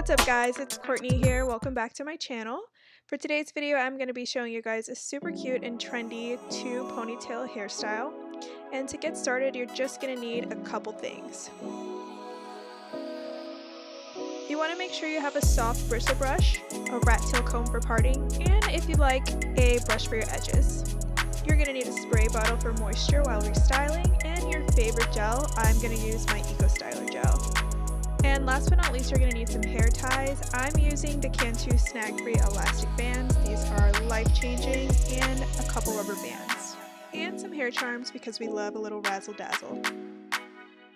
What's up guys, it's Courtney here. Welcome back to my channel. For today's video, I'm going to be showing you guys a super cute and trendy 2 ponytail hairstyle. And to get started, you're just going to need a couple things. You want to make sure you have a soft bristle brush, a rat tail comb for parting, and if you like, a brush for your edges. You're going to need a spray bottle for moisture while restyling, and your favorite gel. I'm going to use my Eco Styler gel. And last but not least, you're going to need some hair ties. I'm using the Cantu snag-free elastic bands. These are life-changing, and a couple rubber bands. And some hair charms because we love a little razzle-dazzle.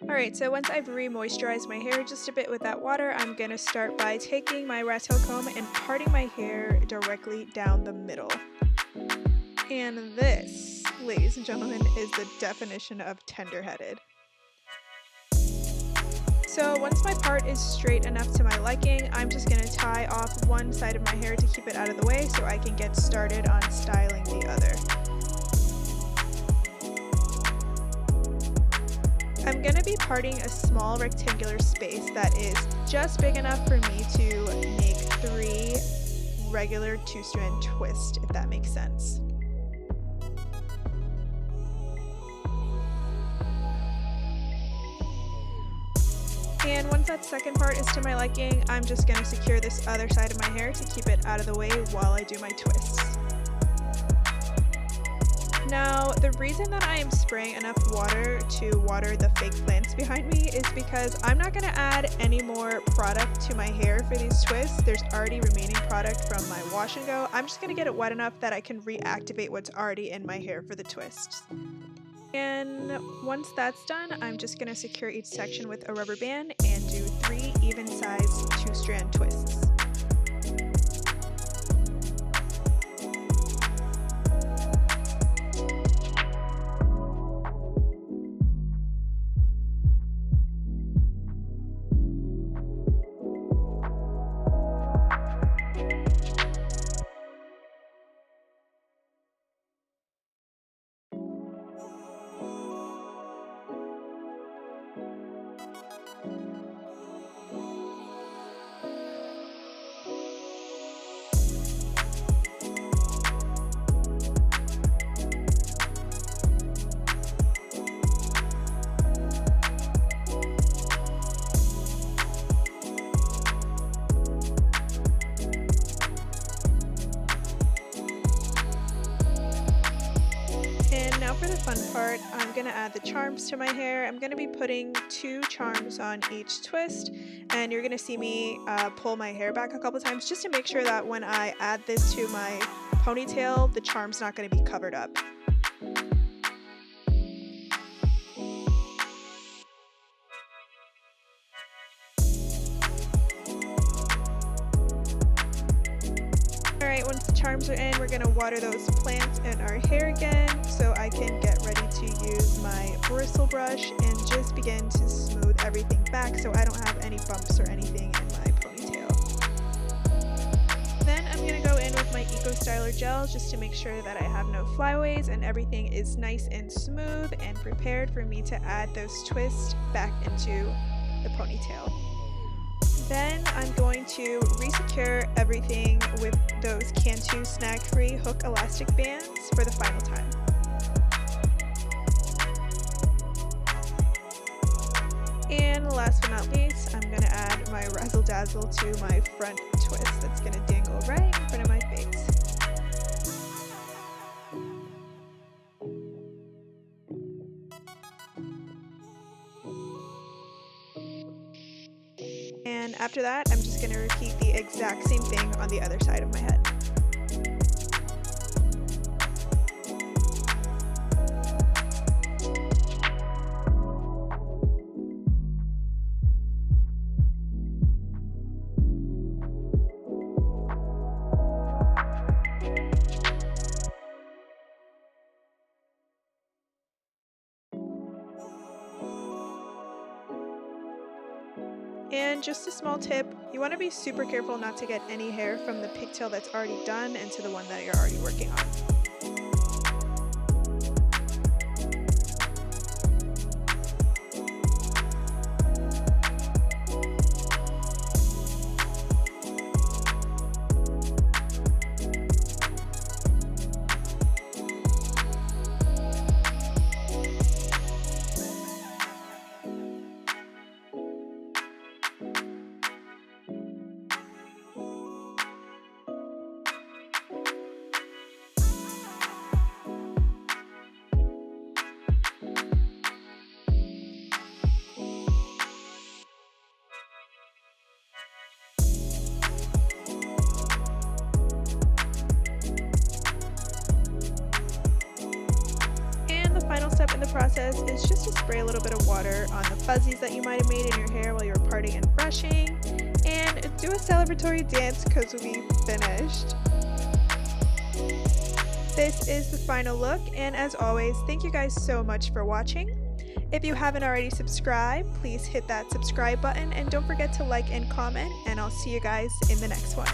Alright, so once I've re-moisturized my hair just a bit with that water, I'm going to start by taking my rat tail comb and parting my hair directly down the middle. And this, ladies and gentlemen, is the definition of tender-headed. So once my part is straight enough to my liking, I'm just going to tie off one side of my hair to keep it out of the way so I can get started on styling the other. I'm going to be parting a small rectangular space that is just big enough for me to make 3 regular 2-strand twists, if that makes sense. And once that second part is to my liking, I'm just going to secure this other side of my hair to keep it out of the way while I do my twists. Now, the reason that I am spraying enough water to water the fake plants behind me is because I'm not going to add any more product to my hair for these twists. There's already remaining product from my wash and go. I'm just going to get it wet enough that I can reactivate what's already in my hair for the twists. And once that's done, I'm just going to secure each section with a rubber band and do 3 even-sized 2-strand twists. For the fun part, I'm going to add the charms to my hair. I'm going to be putting 2 charms on each twist, and you're going to see me pull my hair back a couple times just to make sure that when I add this to my ponytail, the charm's not going to be covered up. Alright, once the charms are in, we're going to water those plants in our hair again so I can get ready to use my bristle brush and just begin to smooth everything back so I don't have any bumps or anything in my ponytail. Then I'm going to go in with my Eco Styler gel just to make sure that I have no flyaways and everything is nice and smooth and prepared for me to add those twists back into the ponytail. Then I'm going to re-secure everything with those Cantu snag-free hook elastic bands for the final time. And last but not least, I'm going to add my razzle dazzle to my front twist that's going to dangle right in front of my face. And after that, I'm just going to repeat the exact same thing on the other side of my head. And just a small tip, you want to be super careful not to get any hair from the pigtail that's already done into the one that you're already working on. is just to spray a little bit of water on the fuzzies that you might have made in your hair while you were parting and brushing, and do a celebratory dance because we finished. This is the final look, and as always, thank you guys so much for watching. If you haven't already subscribed, please hit that subscribe button and don't forget to like and comment, and I'll see you guys in the next one.